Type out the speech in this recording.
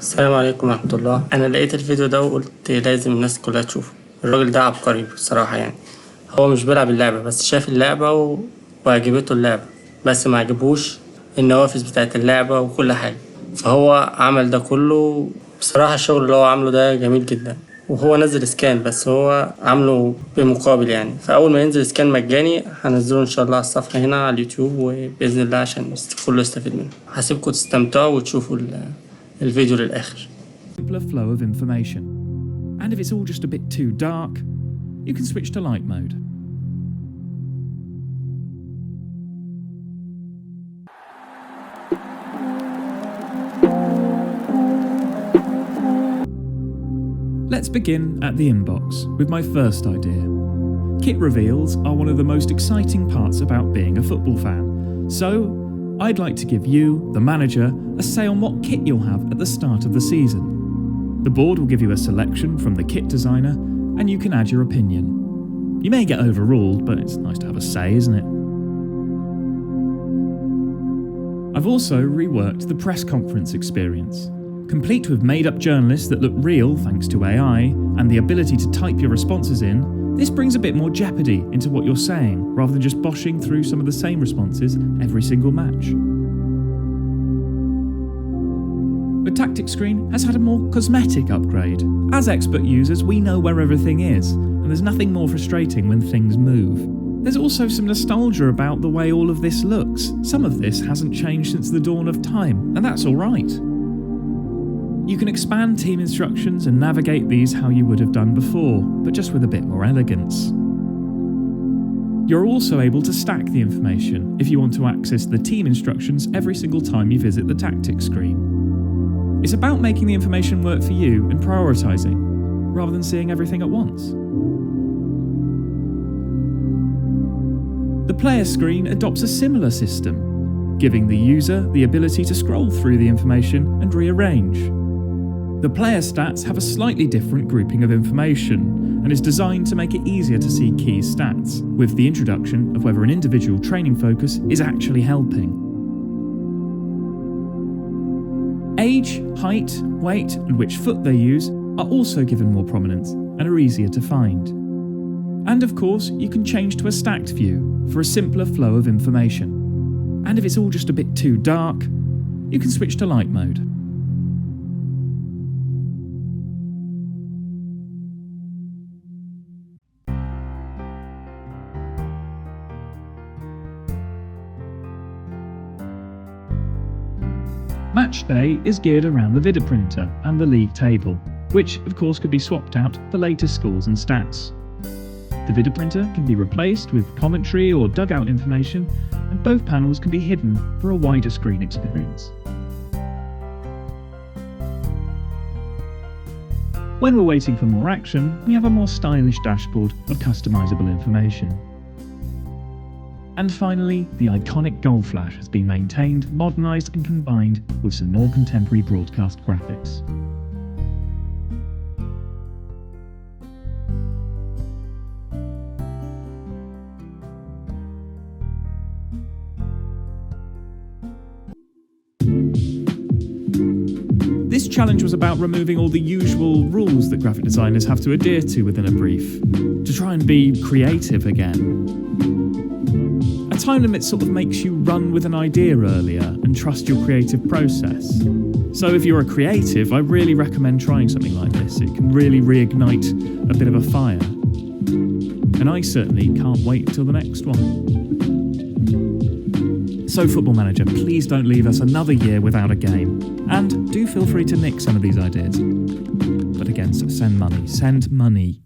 السلام عليكم ورحمة الله. أنا لقيت الفيديو ده وقلت لازم الناس كلها تشوفه. الراجل ده عبقري بصراحة يعني. هو مش بيلعب اللعبة بس شاف اللعبة وعجبته اللعبة، بس ما عجبوش النوافذ بتاعت اللعبة وكل حاجة، فهو عمل ده كله. بصراحة الشغل اللي هو عامله ده جميل جدا، وهو نزل سكان بس هو عامله بمقابل يعني. فأول ما ينزل سكان مجاني هنزله إن شاء الله على الصفحة هنا على اليوتيوب، وبإذن الله عشان كله يستفيد منه. هسيبكم تستمتعوا وتشوفوا الفيديو للآخر. Simpler flow of information. And if it's all just a bit too dark, you can switch to light mode. Let's begin at the inbox with my first idea. Kit reveals are one of the most exciting parts about being a football fan. So, I'd like to give you, the manager, a say on what kit you'll have at the start of the season. The board will give you a selection from the kit designer, and you can add your opinion. You may get overruled, but it's nice to have a say, isn't it? I've also reworked the press conference experience. Complete with made-up journalists that look real thanks to AI, and the ability to type your responses in, this brings a bit more jeopardy into what you're saying, rather than just boshing through some of the same responses every single match. The tactics screen has had a more cosmetic upgrade. As expert users, we know where everything is, and there's nothing more frustrating when things move. There's also some nostalgia about the way all of this looks. Some of this hasn't changed since the dawn of time, and that's alright. You can expand team instructions and navigate these how you would have done before, but just with a bit more elegance. You're also able to stack the information if you want to access the team instructions every single time you visit the tactics screen. It's about making the information work for you and prioritising, rather than seeing everything at once. The player screen adopts a similar system, giving the user the ability to scroll through the information and rearrange. The player stats have a slightly different grouping of information and is designed to make it easier to see key stats, with the introduction of whether an individual training focus is actually helping. Age, height, weight, and which foot they use are also given more prominence and are easier to find. And of course, you can change to a stacked view for a simpler flow of information. And if it's all just a bit too dark, you can switch to light mode. Match day is geared around the video printer and the league table, which of course could be swapped out for latest scores and stats. The video printer can be replaced with commentary or dugout information, and both panels can be hidden for a wider screen experience. When we're waiting for more action, we have a more stylish dashboard of customizable information. And finally, the iconic goal flash has been maintained, modernised and combined with some more contemporary broadcast graphics. This challenge was about removing all the usual rules that graphic designers have to adhere to within a brief, to try and be creative again. A time limit sort of makes you run with an idea earlier and trust your creative process. So if you're a creative, I really recommend trying something like this. It can really reignite a bit of a fire. And I certainly can't wait until the next one. So Football Manager, please don't leave us another year without a game. And do feel free to nick some of these ideas. But again, send money.